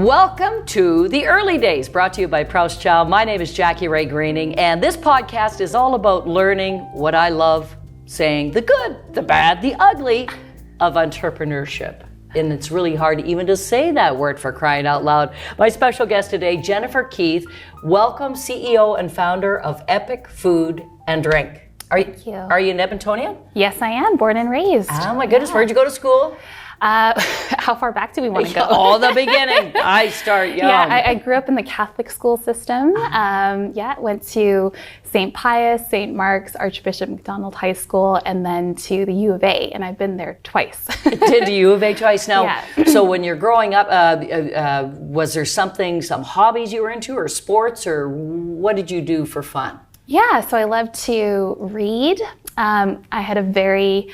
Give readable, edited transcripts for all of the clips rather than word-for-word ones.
Welcome to The Early Days, brought to you by Prowse Chowne. My name is Jackie Rae Greening, and this podcast is all about learning what I love saying, the good, the bad, the ugly of entrepreneurship. And it's really hard even to say that word, for crying out loud. My special guest today, Jennifer Keith. Welcome, CEO and founder of Epic Food and Drink. Thank you. Are you an Edmontonian? Yes, I am. Born and raised. Oh my goodness, where'd you go to school? How far back do we want to go? Oh, the beginning. I start young. Yeah, I grew up in the Catholic school system. Went to St. Pius, St. Mark's, Archbishop MacDonald High School, and then to the U of A, and I've been there twice. Did the U of A twice? Now, yeah. So when you're growing up, was there some hobbies you were into, or sports, or what did you do for fun? Yeah, so I loved to read. I had a very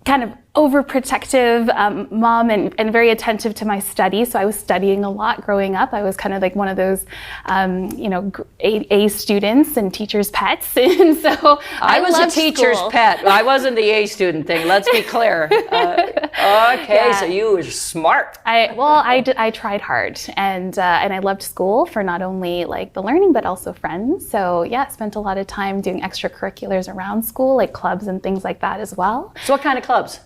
kind of overprotective mom and very attentive to my studies. So I was studying a lot growing up. I was kind of like one of those, A students and teachers' pets. And so I was a teacher's pet. I wasn't the A student thing. Let's be clear. So you were smart. I tried hard, and I loved school for not only like the learning but also friends. So yeah, spent a lot of time doing extracurriculars around school, like clubs and things like that as well. So what kind of clubs?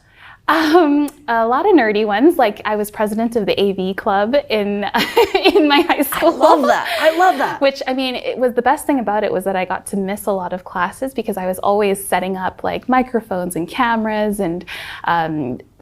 A lot of nerdy ones. Like I was president of the AV club in my high school. I love that. Which, I mean, it was the best thing about it was that I got to miss a lot of classes because I was always setting up like microphones and cameras and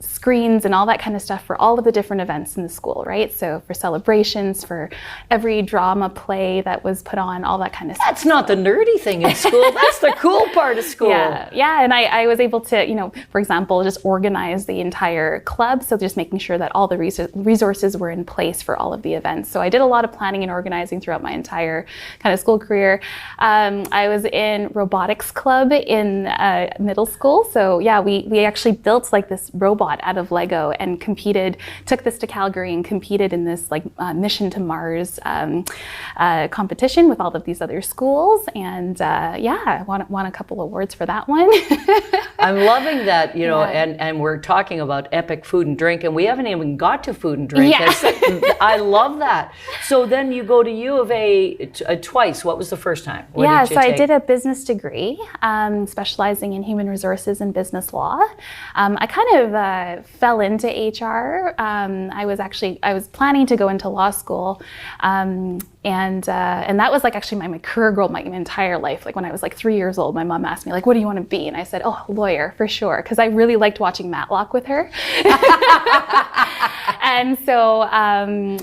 screens and all that kind of stuff for all of the different events in the school, right? So for celebrations, for every drama play that was put on, all that kind of stuff. That's not the nerdy thing in school. That's the cool part of school. Yeah, and I was able to, for example, just organize the entire club. So just making sure that all the resources were in place for all of the events. So I did a lot of planning and organizing throughout my entire kind of school career. I was in robotics club in middle school. So yeah, we actually built like this robot out of Lego and took this to Calgary and competed in this like mission to Mars competition with all of these other schools. And I won a couple awards for that one. I'm loving that, and we're talking about Epic Food and Drink, and we haven't even got to food and drink. Yeah. I love that. So then you go to U of A twice. What was the first time? I did a business degree, specializing in human resources and business law. I kind of fell into HR. I was planning to go into law school, and that was like actually my career goal my entire life. Like when I was like 3 years old, my mom asked me like, "What do you want to be?" And I said, "Oh, lawyer for sure," because I really liked watching Matlock with her. And so,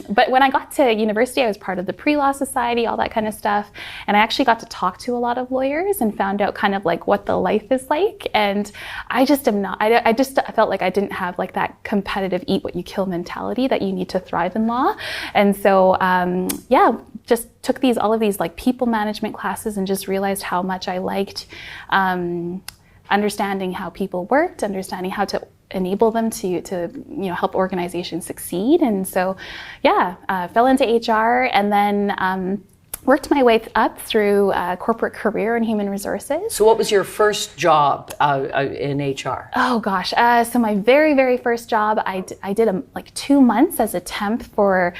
but when I got to university, I was part of the pre-law society, all that kind of stuff, and I actually got to talk to a lot of lawyers and found out kind of like what the life is like. And I just am not. I felt like I didn't have like that competitive eat what you kill mentality that you need to thrive in law. And so just took all of these like people management classes and just realized how much I liked understanding how people worked, understanding how to enable them to help organizations succeed. And so fell into HR and then worked my way up through a corporate career in human resources. So what was your first job in HR? Oh gosh, so my very, very first job, I did like 2 months as a temp for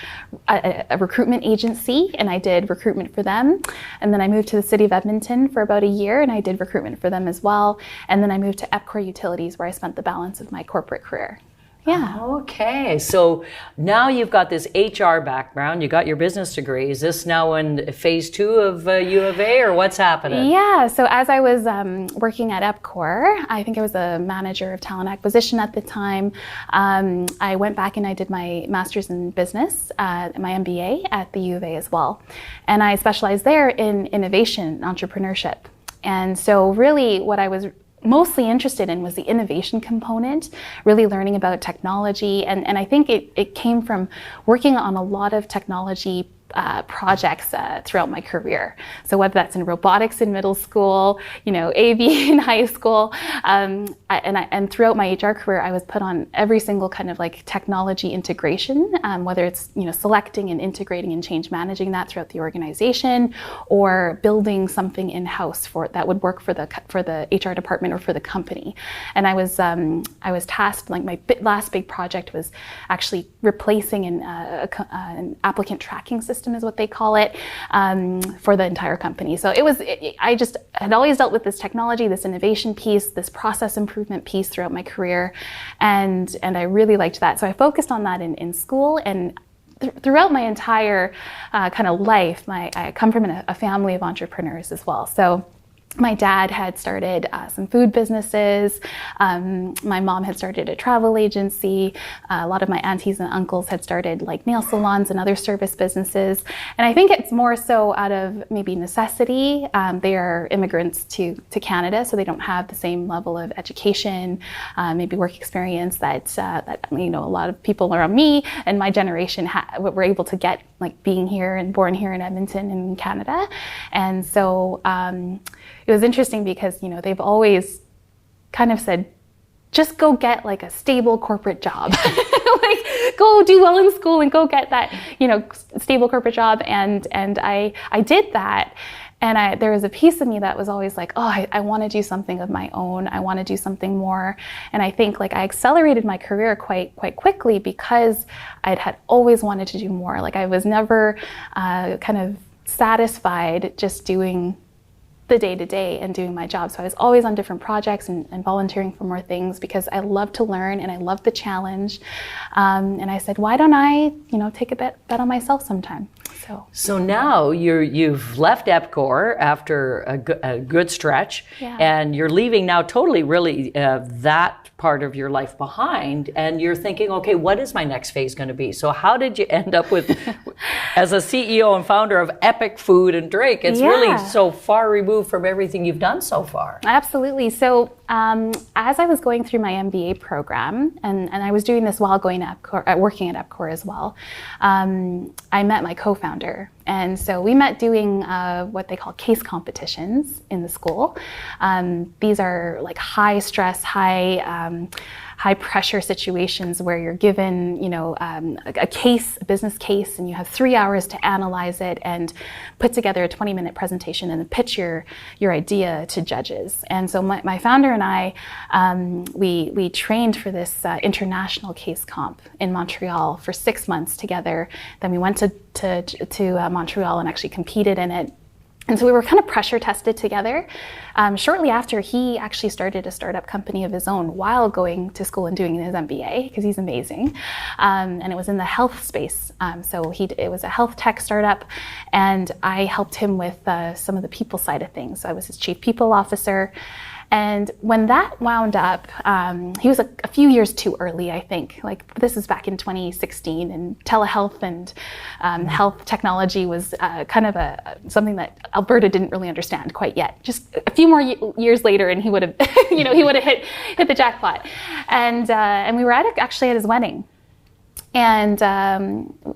a recruitment agency, and I did recruitment for them. And then I moved to the city of Edmonton for about a year, and I did recruitment for them as well. And then I moved to EPCOR Utilities, where I spent the balance of my corporate career. Yeah. Okay, so now you've got this HR background, you got your business degree. Is this now in phase 2 of U of A, or what's happening? Yeah, so as I was working at EPCOR, I think I was a manager of talent acquisition at the time. I went back and I did my master's in business, my MBA at the U of A as well. And I specialized there in innovation and entrepreneurship. And so really what I was mostly interested in was the innovation component, really learning about technology. And I think it came from working on a lot of technology projects throughout my career. So whether that's in robotics in middle school, AV in high school, and throughout my HR career, I was put on every single kind of like technology integration, whether it's selecting and integrating and change managing that throughout the organization, or building something in-house that would work for the HR department or for the company. And I was tasked, like my last big project was actually replacing an applicant tracking system, is what they call it, for the entire company. So I just had always dealt with this technology, this innovation piece, this process improvement piece throughout my career, and I really liked that. So I focused on that in school, and throughout my entire kind of life. I come from a family of entrepreneurs as well. So my dad had started some food businesses. My mom had started a travel agency. A lot of my aunties and uncles had started like nail salons and other service businesses. And I think it's more so out of maybe necessity. They are immigrants to Canada, so they don't have the same level of education, maybe work experience that a lot of people around me and my generation were able to get, like being here and born here in Edmonton in Canada. And so it was interesting because, they've always kind of said, just go get like a stable corporate job. Like go do well in school and go get that, stable corporate job. And I did that. And there was a piece of me that was always like, I want to do something of my own. I want to do something more. And I think like I accelerated my career quite quickly because had always wanted to do more. Like I was never kind of satisfied just doing the day-to-day and doing my job. So I was always on different projects and volunteering for more things because I love to learn and I love the challenge. And I said, why don't I, take a bet on myself sometime? So now you've left EPCOR after a good stretch, and you're leaving now totally really that part of your life behind, and you're thinking, okay, what is my next phase going to be? So how did you end up with, as a CEO and founder of Epic Food and Drink? It's really so far removed from everything you've done so far. Absolutely. So as I was going through my MBA program, and I was doing this while going to EPCOR, working at EPCOR as well, I met my co-founder. And so we met doing what they call case competitions in the school. These are like high stress, high pressure situations where you're given, a business case, and you have 3 hours to analyze it and put together a 20-minute presentation and then pitch your idea to judges. And so my founder and I, we trained for this international case comp in Montreal for 6 months together. Then we went to Montreal and actually competed in it. And so we were kind of pressure tested together. Shortly after, he actually started a startup company of his own while going to school and doing his MBA, because he's amazing. And it was in the health space. So it was a health tech startup, and I helped him with some of the people side of things. So I was his chief people officer. And when that wound up, he was a few years too early, I think. Like this is back in 2016, and telehealth and health technology was kind of something that Alberta didn't really understand quite yet. Just a few more years later, and he would have, he would have hit the jackpot. And we were actually at his wedding. And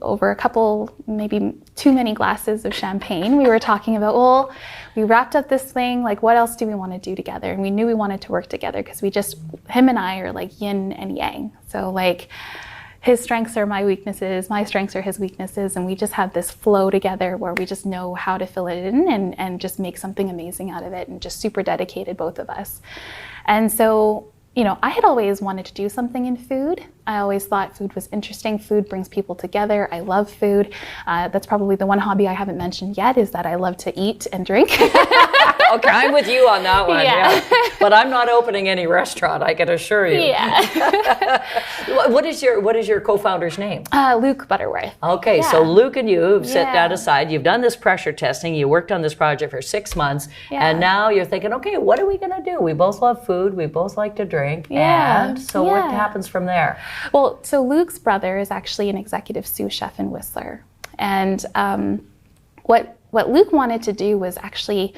over a couple, maybe too many glasses of champagne, we were talking about, well, we wrapped up this thing, like what else do we want to do together? And we knew we wanted to work together because him and I are like yin and yang. So like his strengths are my weaknesses, my strengths are his weaknesses, and we just have this flow together where we just know how to fill it in and just make something amazing out of it, and just super dedicated, both of us. And so, I had always wanted to do something in food. I always thought food was interesting. Food brings people together. I love food. That's probably the one hobby I haven't mentioned yet, is that I love to eat and drink. Okay, I'm with you on that one. Yeah. But I'm not opening any restaurant, I can assure you. Yeah. What is your co-founder's name? Luke Butterworth. Okay, yeah. So Luke and you have set that aside. You've done this pressure testing. You worked on this project for 6 months. Yeah. And now you're thinking, okay, what are we going to do? We both love food. We both like to drink. Yeah. And so what happens from there? Well, so Luke's brother is actually an executive sous chef in Whistler. And what Luke wanted to do was actually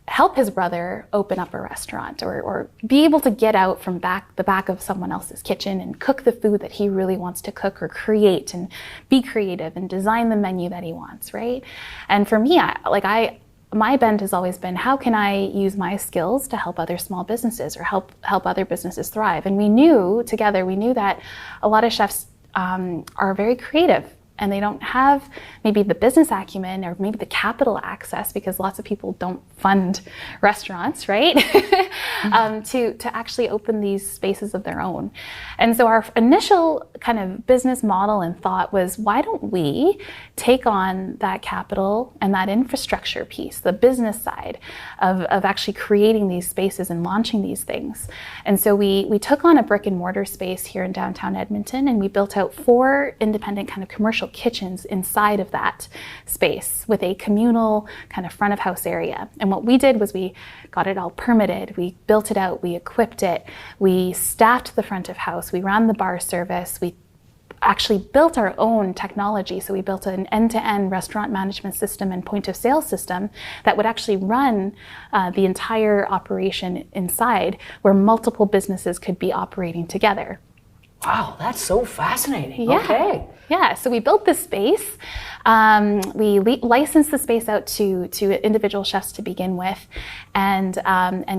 help his brother open up a restaurant, or be able to get out from the back of someone else's kitchen and cook the food that he really wants to cook, or create and be creative and design the menu that he wants, right? And for me, my bent has always been, how can I use my skills to help other small businesses, or help other businesses thrive? And we knew that a lot of chefs are very creative, and they don't have maybe the business acumen or maybe the capital access, because lots of people don't fund restaurants, right? To actually open these spaces of their own. And so our initial kind of business model and thought was, why don't we take on that capital and that infrastructure piece, the business side of actually creating these spaces and launching these things. And so we took on a brick and mortar space here in downtown Edmonton, and we built out 4 independent kind of commercial kitchens inside of that space with a communal kind of front of house area. And what we did was we got it all permitted, we built it out, we equipped it, we staffed the front of house, we ran the bar service, we actually built our own technology. So we built an end-to-end restaurant management system and point of sale system that would actually run the entire operation inside, where multiple businesses could be operating together. Wow, that's so fascinating. Yeah. Okay. Yeah, so we built this space. We licensed the space out to individual chefs to begin with, and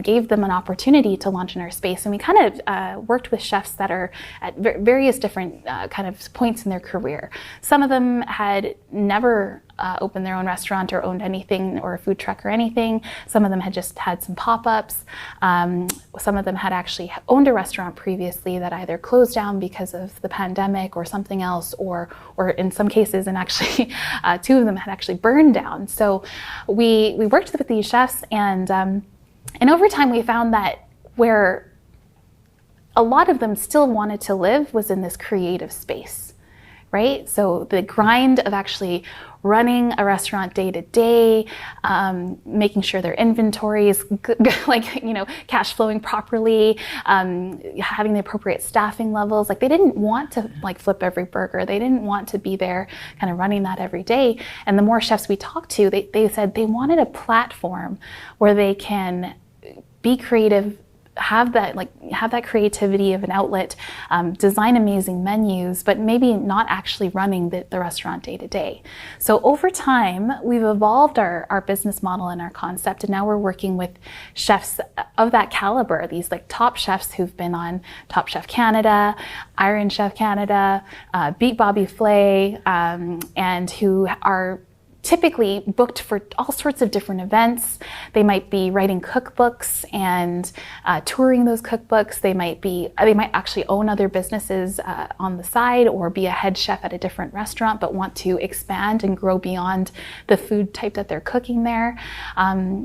gave them an opportunity to launch in our space. And we kind of worked with chefs that are at various different kind of points in their career. Some of them had never opened their own restaurant or owned anything, or a food truck or anything. Some of them had just had some pop-ups. Some of them had actually owned a restaurant previously that either closed down because of the pandemic or something else, or in some cases, and actually 2 of them had actually burned down. So we worked with these chefs, and over time we found that where a lot of them still wanted to live was in this creative space, right? So the grind of actually running a restaurant day to day, making sure their inventory is cash flowing properly, having the appropriate staffing levels. Like, they didn't want to flip every burger. They didn't want to be there kind of running that every day. And the more chefs we talked to, they said they wanted a platform where they can be creative, have that creativity of an outlet, design amazing menus, but maybe not actually running the restaurant day to day. So over time, we've evolved our business model and our concept, and now we're working with chefs of that caliber, these top chefs who've been on Top Chef Canada, Iron Chef Canada, Beat Bobby Flay, and who are typically booked for all sorts of different events. They might be writing cookbooks and touring those cookbooks. They might actually own other businesses on the side, or be a head chef at a different restaurant, but want to expand and grow beyond the food type that they're cooking there.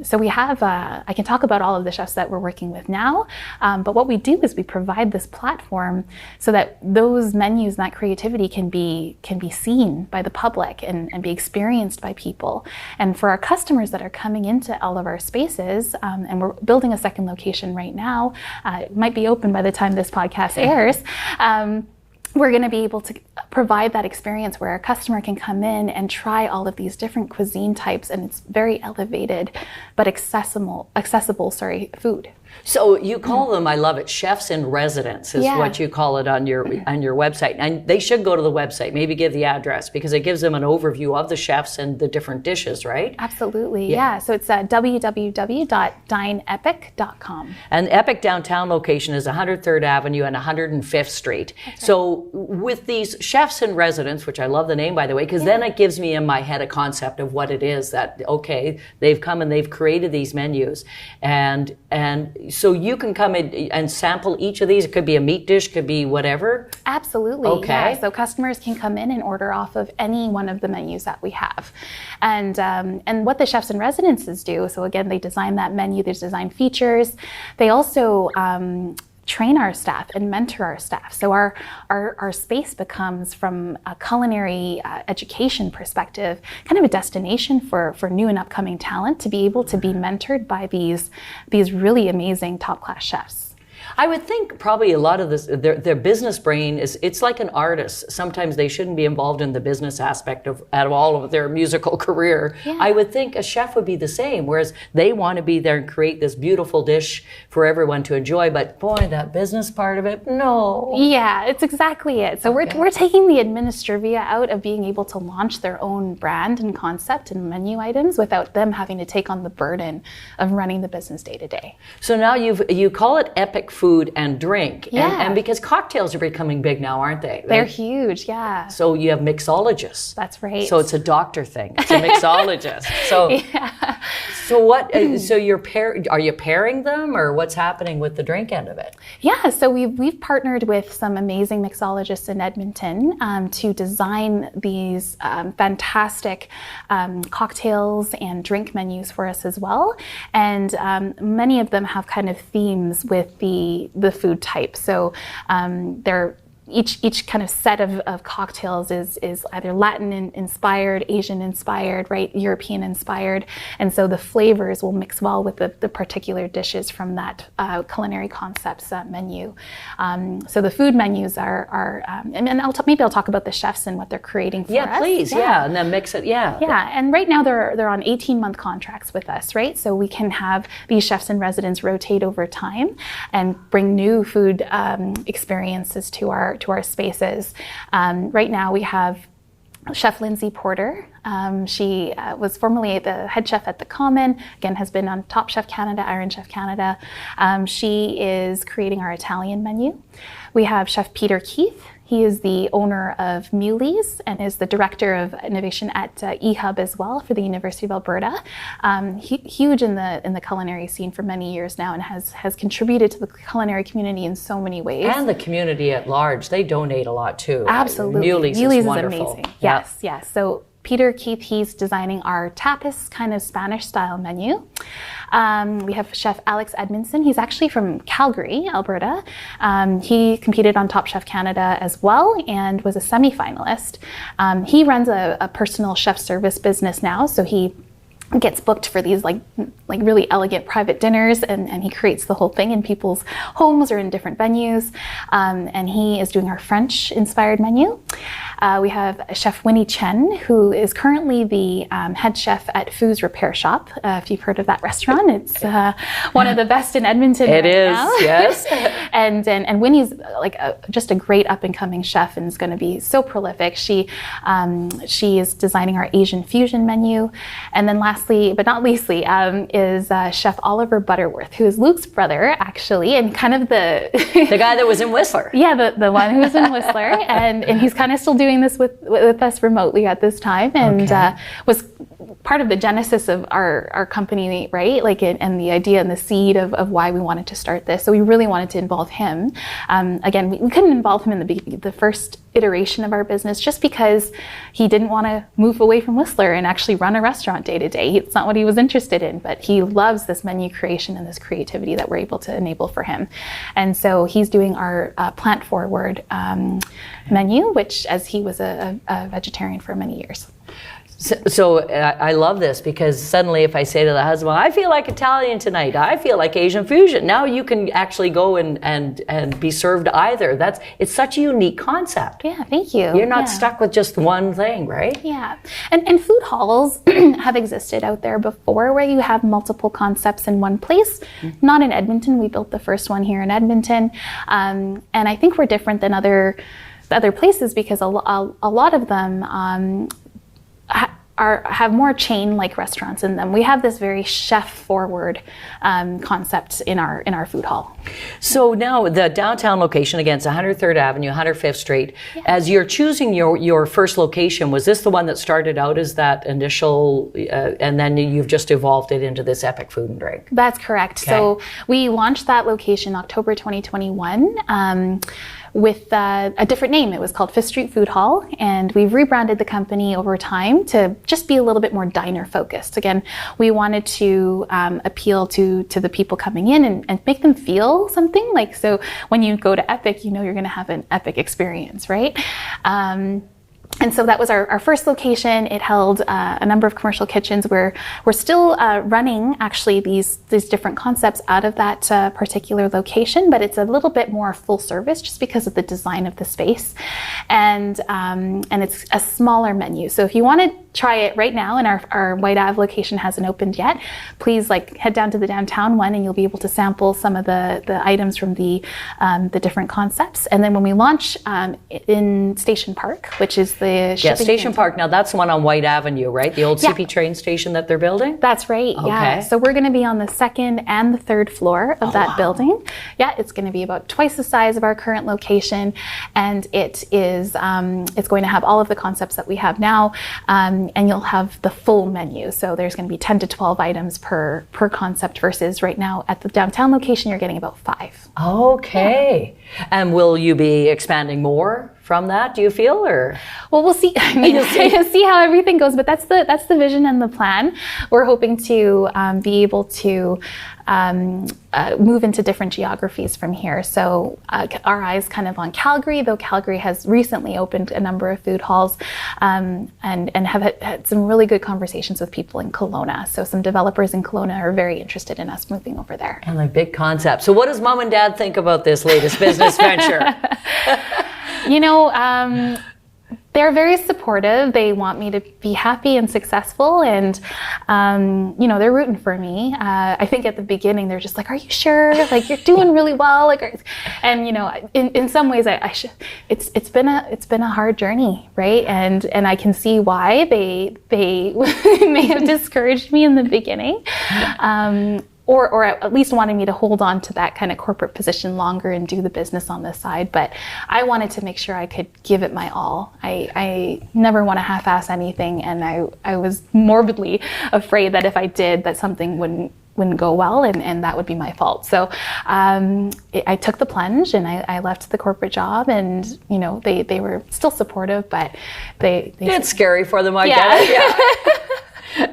So we have, I can talk about all of the chefs that we're working with now, but what we do is we provide this platform so that those menus and that creativity can be seen by the public and be experienced by people. And for our customers that are coming into all of our spaces, and we're building a second location right now, it might be open by the time this podcast airs, we're going to be able to provide that experience where a customer can come in and try all of these different cuisine types, and it's very elevated but accessible food. So you call them, I love it, chefs in residence is what you call it on your website. And they should go to the website, maybe give the address, because it gives them an overview of the chefs and the different dishes, right? Absolutely, yeah. So it's www.dineepic.com. And Epic downtown location is 103rd Avenue and 105th Street. Okay. So with these chefs in residence, which I love the name, by the way, because then it gives me in my head a concept of what it is that, okay, they've come and they've created these menus. And so you can come in and sample each of these. It could be a meat dish, could be whatever. Absolutely. Okay. Yeah. So customers can come in and order off of any one of the menus that we have. And what the chefs in residences do, so again, they design that menu, they design features. They also train our staff and mentor our staff. So our space becomes, from a culinary education perspective, kind of a destination for new and upcoming talent to be able to be mentored by these really amazing top-class chefs. I would think probably a lot of this, their business brain it's like an artist. Sometimes they shouldn't be involved in the business aspect of all of their musical career. Yeah. I would think a chef would be the same, whereas they want to be there and create this beautiful dish for everyone to enjoy. But boy, that business part of it, no. Yeah, it's exactly it. So we're taking the administrivia out of being able to launch their own brand and concept and menu items without them having to take on the burden of running the business day to day. So now you call it Epic Food and Drink. Yeah. And because cocktails are becoming big now, aren't they? They're huge, yeah. So you have mixologists. That's right. So it's a doctor thing. It's a mixologist. So yeah. So what? So are you pairing them, or what's happening with the drink end of it? Yeah, so we've partnered with some amazing mixologists in Edmonton to design these fantastic cocktails and drink menus for us as well. And many of them have kind of themes with the food type. So they're each kind of set of cocktails is either Latin inspired, Asian inspired, right, European inspired, and so the flavors will mix well with the particular dishes from that culinary concepts menu. So the food menus are and maybe I'll talk about the chefs and what they're creating for us. Yeah, please, yeah, and then mix it, yeah. Yeah, and right now they're on 18-month contracts with us, right? So we can have these chefs in residence rotate over time and bring new food experiences to our spaces. Right now we have Chef Lindsay Porter. She was formerly the head chef at The Common, again has been on Top Chef Canada, Iron Chef Canada. She is creating our Italian menu. We have Chef Peter Keith. He is the owner of Muley's and is the director of innovation at eHub as well for the University of Alberta. Huge in the culinary scene for many years now and has contributed to the culinary community in so many ways. And the community at large, they donate a lot too. Absolutely. Muley's is wonderful. Amazing. Yes, yes. So Peter Keith, he's designing our tapas kind of Spanish style menu. We have Chef Alex Edmondson. He's actually from Calgary, Alberta. He competed on Top Chef Canada as well and was a semi-finalist. He runs a personal chef service business now, so he gets booked for these like really elegant private dinners and he creates the whole thing in people's homes or in different venues. And he is doing our French inspired menu. We have Chef Winnie Chen, who is currently the head chef at Foo's Repair Shop. If you've heard of that restaurant, it's one of the best in Edmonton It is, now. yes. And Winnie's like just a great up and coming chef and is going to be so prolific. She is designing our Asian fusion menu. And then lastly, but not leastly, is Chef Oliver Butterworth, who is Luke's brother, actually, and kind of the guy that was in Whistler. Yeah, the one who was in Whistler, and he's kind of still doing this with us remotely at this time, and was part of the genesis of our company, right? Like, and the idea and the seed of why we wanted to start this. So we really wanted to involve him. Again, we couldn't involve him in the first iteration of our business just because he didn't want to move away from Whistler and actually run a restaurant day to day. It's not what he was interested in, but he loves this menu creation and this creativity that we're able to enable for him. And so he's doing our plant forward menu, which as he was a vegetarian for many years. So I love this because suddenly if I say to the husband, I feel like Italian tonight, I feel like Asian fusion, now you can actually go and be served either. It's such a unique concept. Yeah, thank you. You're not stuck with just one thing, right? Yeah, and food halls have existed out there before where you have multiple concepts in one place. Not in Edmonton, we built the first one here in Edmonton. And I think we're different than other places because a lot of them have more chain-like restaurants in them. We have this very chef-forward concept in our food hall. So now the downtown location, again, it's 103rd Avenue, 105th Street. Yeah. As you're choosing your first location, was this the one that started out as that initial, and then you've just evolved it into this Epic Food and Drink? That's correct. Okay. So we launched that location October 2021. With a different name. It was called Fifth Street Food Hall, and we've rebranded the company over time to just be a little bit more diner focused. Again, we wanted to appeal to the people coming in and make them feel something. Like, so when you go to Epic, you know you're gonna have an epic experience, right? And so that was our first location. It held a number of commercial kitchens. We're still running actually these different concepts out of that particular location, but it's a little bit more full service just because of the design of the space, and it's a smaller menu. So if you want to try it right now, and our White Ave location hasn't opened yet, please head down to the downtown one, and you'll be able to sample some of the items from the different concepts. And then when we launch in Station Park, which is the Station Park. Now that's the one on White Avenue, right? The old CP train station that they're building? That's right, yeah. So we're going to be on the second and the third floor of that building. Yeah, it's going to be about twice the size of our current location, and it is it's going to have all of the concepts that we have now, and you'll have the full menu. So there's going to be 10 to 12 items per concept, versus right now at the downtown location you're getting about 5. Okay. Yeah. And will you be expanding more from that, do you feel, or? Well, we'll see. I mean, see how everything goes, but that's the vision and the plan. We're hoping to be able to move into different geographies from here. So our eyes kind of on Calgary, though Calgary has recently opened a number of food halls, and have had some really good conversations with people in Kelowna. So some developers in Kelowna are very interested in us moving over there. And a big concept. So what does Mom and Dad think about this latest business venture? You know, they're very supportive. They want me to be happy and successful, and you know, they're rooting for me. I think at the beginning they're just like, "Are you sure? Like, you're doing really well." And you know, in some ways, it's been a hard journey, right? And I can see why they may have discouraged me in the beginning. Or at least wanting me to hold on to that kind of corporate position longer and do the business on the side. But I wanted to make sure I could give it my all. I never want to half-ass anything, and I was morbidly afraid that if I did, that something wouldn't go well, and that would be my fault. So I took the plunge, and I left the corporate job, and you know, they were still supportive, but it's scary for them, I get it. Yeah.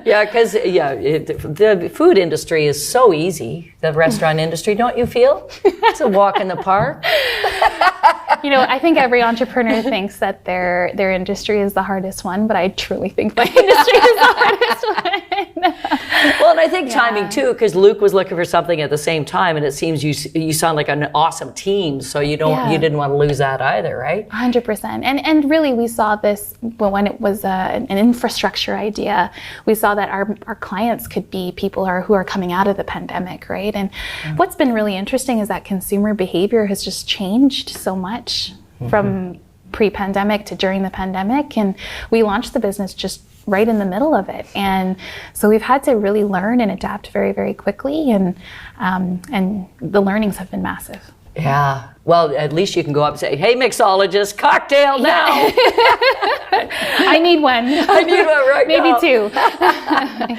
Yeah, because the food industry is so easy, the restaurant industry, don't you feel? It's a walk in the park. You know, I think every entrepreneur thinks that their industry is the hardest one, but I truly think my industry is the hardest one. Well, and I think timing too, because Luke was looking for something at the same time, and it seems you sound like an awesome team, so you didn't want to lose that either, right? 100%. And really, we saw this when it was an infrastructure idea. We saw that our clients could be people who are coming out of the pandemic, right? And what's been really interesting is that consumer behavior has just changed so much from pre-pandemic to during the pandemic, and we launched the business just right in the middle of it, and so we've had to really learn and adapt very, very quickly, and the learnings have been massive. Yeah. Well, at least you can go up and say, "Hey, mixologist, cocktail now." I need one. I need one right Maybe now. 2.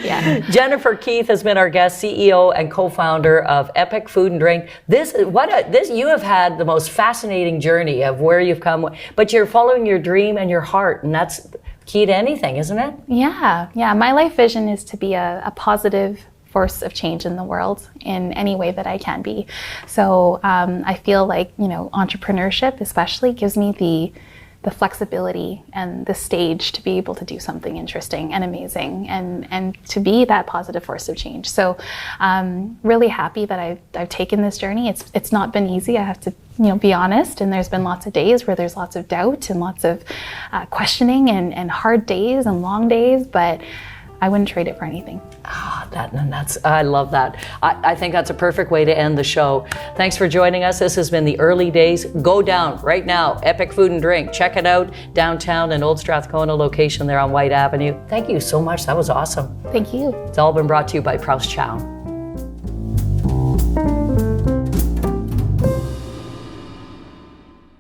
Yeah. Jennifer Keith has been our guest, CEO and co-founder of Epic Food and Drink. You have had the most fascinating journey of where you've come, but you're following your dream and your heart, and that's key to anything, isn't it? Yeah. My life vision is to be a positive force of change in the world in any way that I can be. So I feel like, you know, entrepreneurship especially gives me the flexibility and the stage to be able to do something interesting and amazing, and to be that positive force of change. So really happy that I've taken this journey. It's not been easy, I have to be honest, and there's been lots of days where there's lots of doubt and lots of questioning and hard days and long days, but I wouldn't trade it for anything. I love that. I think that's a perfect way to end the show. Thanks for joining us. This has been The Early Days. Go down right now, Epic Food and Drink. Check it out downtown in Old Strathcona location there on White Avenue. Thank you so much. That was awesome. Thank you. It's all been brought to you by Prowse Chowne.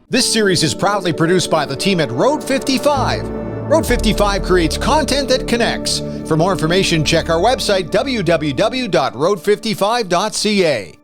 This series is proudly produced by the team at Road 55. Road 55 creates content that connects. For more information, check our website, www.road55.ca.